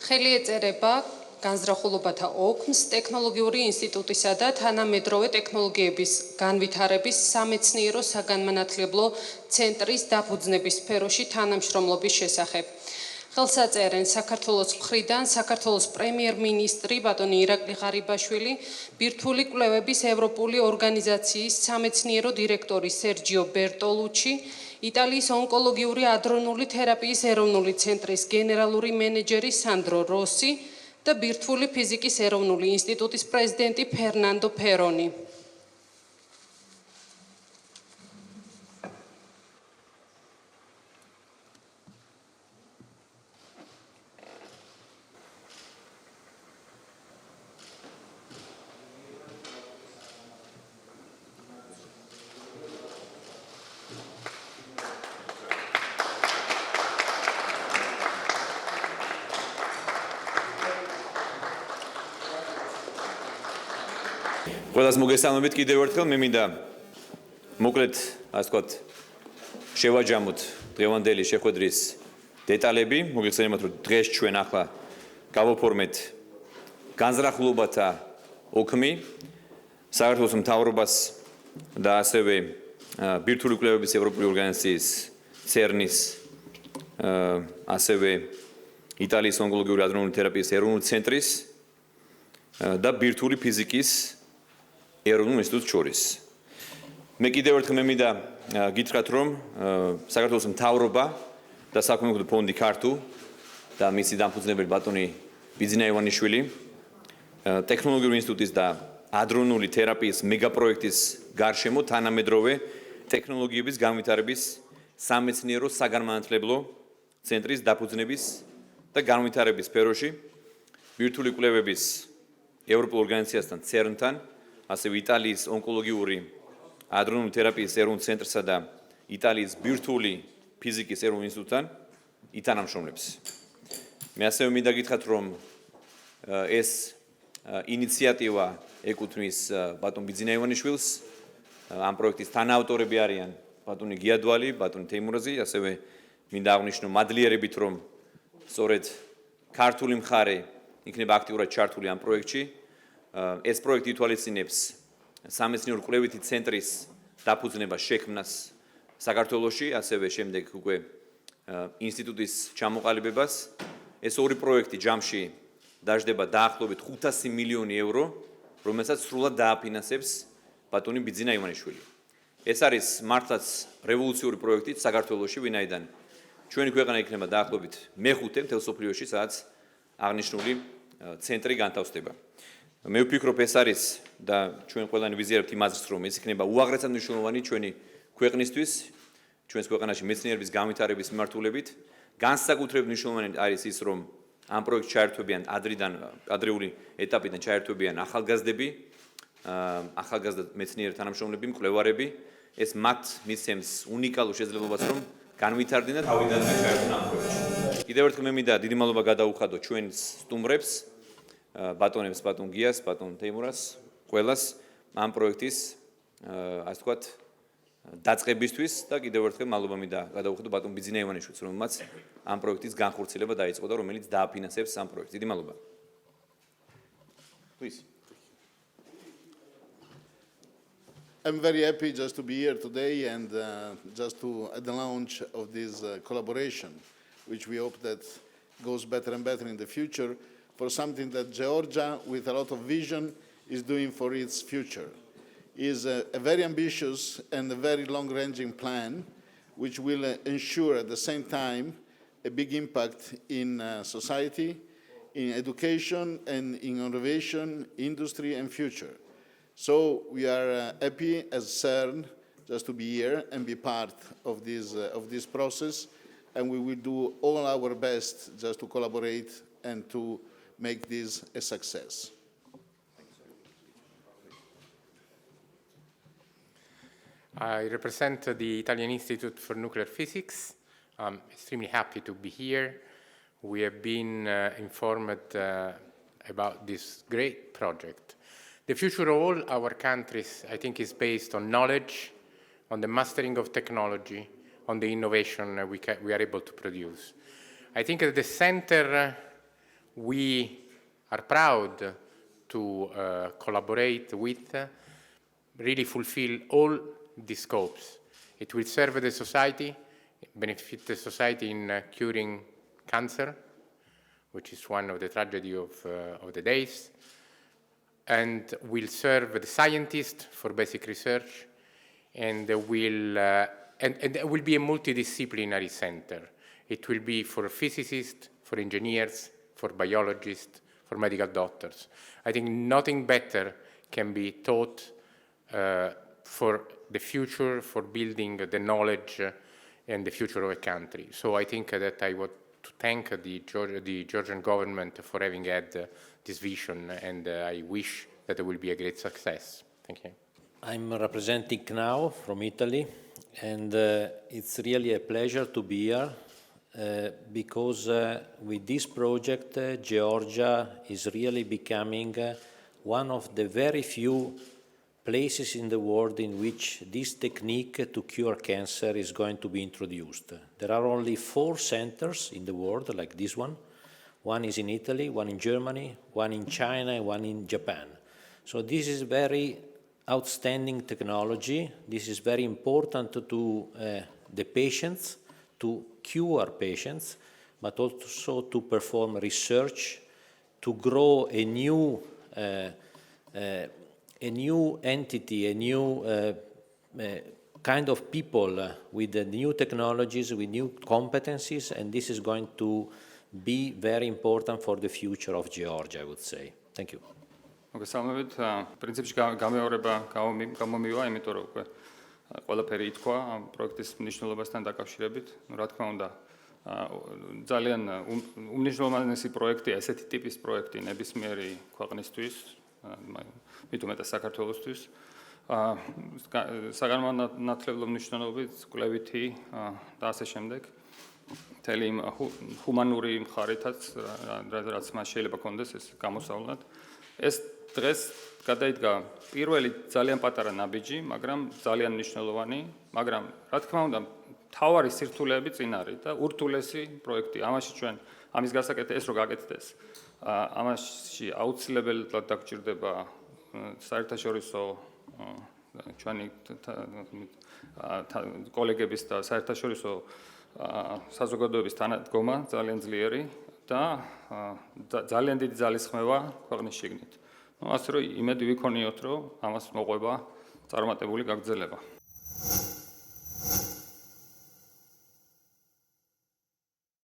ხელი ეწერება განზრახულობათა ოქმს ტექნოლოგიური ინსტიტუტისა და თანამედროვე ტექნოლოგიების განვითარების სამეცნიერო საგანმანათლებლო ცენტრის დაფუძნების სფეროში თანამშრომლობის შესახებ. ხელს აწერენ საქართველოს მხრიდან საქართველოს პრემიერ-მინისტრი ბატონი ირაკლი ღარიბაშვილი, ბირთვული კვლევების ევროპული ორგანიზაციის სამეცნიერო დირექტორი სერჯიო ბერტოლუჩი, იტალიის ონკოლოგიური ადრონული თერაპიის ეროვნული ცენტრის გენერალური მენეჯერი სანდრო როსი და ბირთვული ფიზიკის ეროვნული ინსტიტუტის პრეზიდენტი ფერნანდო ფერონი. ყველას მოგესალმებით კიდევ ერთხელ მე მინდა მოკლედ ასე ვთქვათ შევაჯამოთ დღევანდელი შეხვედრის დეტალები მოგეხსენებათ რომ დღეს ჩვენ ახლა გავაფორმეთ განზრახულობათა ოქმი საქართველოს მთავრობას და ასევე ბირთვული კვლევების ევროპული ორგანიზაციის CERN-ის ასევე იტალიის ონკოლოგიური ადრონული თერაპიის ეროვნული ცენტრის და ბირთვული ფიზიკის ეროვნულ ინსტიტუტს შორის. მე კიდევ ერთხელ მე მინდა გითხრათ რომ საქართველოს მთავრობა და საკონკურსო ფონდი ქართუ და მისი დამფუძნებელი ბატონი ბიძინა ივანიშვილი ტექნოლოგიური ინსტიტუტის და ადრონული თერაპიის მეგაპროექტის გარშემო თანამედროვე ტექნოლოგიების განვითარების სამეცნიერო საგანმანათლებლო ცენტრის დაფუძნების და განვითარების სფეროში ბირთვული კვლევების ევროპულ ორგანიზაციასთან CERN-თან ასევე იტალიის ონკოლოგიური ადრონული თერაპიის ეროვნულ ცენტრსა და იტალიის ბირთვული ფიზიკის ეროვნულ ინსტიტუტთან ითანამშრომლებს. მე ასევე მინდა გითხრათ რომ ეს ინიციატივა ეკუთვნის ბატონ ბიძინა ივანიშვილს, ამ პროექტის თანაავტორები არიან ბატონი გიადვალი, ბატონი თეიმურაზი, ასევე მინდა აღნიშნო მადლიერებით რომ სწორედ ქართული მხარე იქნება აქტიურად ჩართული ამ პროექტში. ეს პროექტი ითვალისწინებს სამეცნიერო კვლევითი ცენტრის დაფუძნებას შექმნას საქართველოში, ასევე შემდეგ უკვე ინსტიტუტის ჩამოყალიბებას. ეს ორი პროექტი ჯამში დაждდება დაახლოებით 500 მილიონი ევრო, რომელსაც სრულად დააფინანსებს ბატონი ბიძინა ივანიშვილი. ეს არის მართლაც რევოლუციური პროექტი საქართველოში, ვინაიდან ჩვენი ქვეყანა იქნება დაახლოებით მეხუთე მთელ მსოფლიოში, სადაც აღნიშნული ცენტრი განთავსდება. მე ვფიქრობ ეს არის და ჩვენ ყველანი ვიზიარებთ იმ აზრს რომ ეს იქნება უაღრესად მნიშვნელოვანი ჩვენი ქვეყნისთვის, ჩვენს ქვეყანაში მეცნიერების განვითარების მიმართულებით. განსაკუთრებით მნიშვნელოვანი არის ის რომ ამ პროექტში ჩაერთვებიან ადრეული ეტაპიდან ჩაერთვებიან ახალგაზრდები, ახალგაზრდა მეცნიერი თანამშრომლები, მკვლევარები. ეს მათ მისცემს უნიკალურ შესაძლებლობას რომ განვითარდნენ და თავიდანვე ჩაერთვნენ ამ პროექტში. კიდევ ერთხელ მე მინდა დიდი მადლობა გადაუხადო ჩვენს სტუმრებს, ბატონებს, ბატონ გიას, ბატონ თეიმურას, ყველას ამ პროექტის ასე ვთქვათ დაწყებისთვის და კიდევ ერთხელ მადლობა მინდა გადაუხადო ბატონ ბიძინა ივანიშვილს, რომელმაც ამ პროექტის განხორციელება დაიწყო და რომელიც დააფინანსებს ამ პროექტს. დიდი მადლობა. Please. I'm very happy just to be here today and just to at the launch of this collaboration, which we hope that goes better and better in the future, for something that Georgia, with a lot of vision, is doing for its future. It is a very ambitious and a very long-ranging plan, which will ensure at the same time a big impact in society, in education, and in innovation, industry, and future. So we are happy as CERN just to be here and be part of this process, and we will do all our best just to collaborate and to make this a success. I represent the Italian Institute for Nuclear Physics. I'm extremely happy to be here. We have been informed about this great project. The future of all our countries, I think, is based on knowledge, on the mastering of technology, on the innovation we are able to produce. I think at the center we are proud to collaborate with, really fulfill all the scopes. It will serve the society, benefit the society in curing cancer, which is one of the tragedies of the days, and will serve the scientists for basic research, and will be a multidisciplinary center. It will be for physicists, for engineers, for biologists, for medical doctors. I think nothing better can be taught for the future, for building the knowledge and the future of a country. So I think that I want to thank the Georgian government for having had this vision, and I wish that it will be a great success. Thank you. I'm representing CNAO from Italy, and it's really a pleasure to be here because with this project, Georgia is really becoming one of the very few places in the world in which this technique to cure cancer is going to be introduced. There are only 4 centers in the world like this one. One is in Italy, one in Germany, one in China, and one in Japan. So this is very outstanding technology. This is very important to the patients, to cure patients, but also to perform research, to grow a new entity, a new kind of people with the new technologies, with new competencies, and this is going to be very important for the future of Georgia, I would say. Thank you. მოგესალმებით. პრინციპში გამეორება გამომივა, იმიტომ რომ უკვე ყველაფერი ითქვა ამ პროექტის მნიშვნელობასთან დაკავშირებით. რა თქმა უნდა, ძალიან უმნიშვნელოვანესი პროექტია ესეთი ტიპის პროექტი ნებისმიერი ქვეყნისთვის, მით უმეტეს საქართველოსთვის. საგანმანათლებლო მნიშვნელობით, კვლევითი და ასე შემდეგ. მთელი იმ ჰუმანური მხარითაც, რაც მას შეიძლება კონდეს ეს გამოსავლად. ეს დღეს გადაიდგა პირველი ძალიან პატარა ნაბიჯი, მაგრამ ძალიან მნიშვნელოვანი, მაგრამ რა თქმა უნდა, თავარი სირთულეები წინ არის და ურთულესი პროექტი. ამაში ჩვენ ამის გასაკეთებლად ეს რო გაკეთდეს, ამაში აუცილებლად დაგჭირდება საერთაშორისო ჩვენი კოლეგების და საერთაშორისო საზოგადოების თანადგომა ძალიან ძლიერი და ძალიან დიდი ძალისხმევა ქვეყნის შიგნით. ასე რომ იმედი ვიქონიოთ, რომ ამას მოყვება წარმატებული გაგრძელება.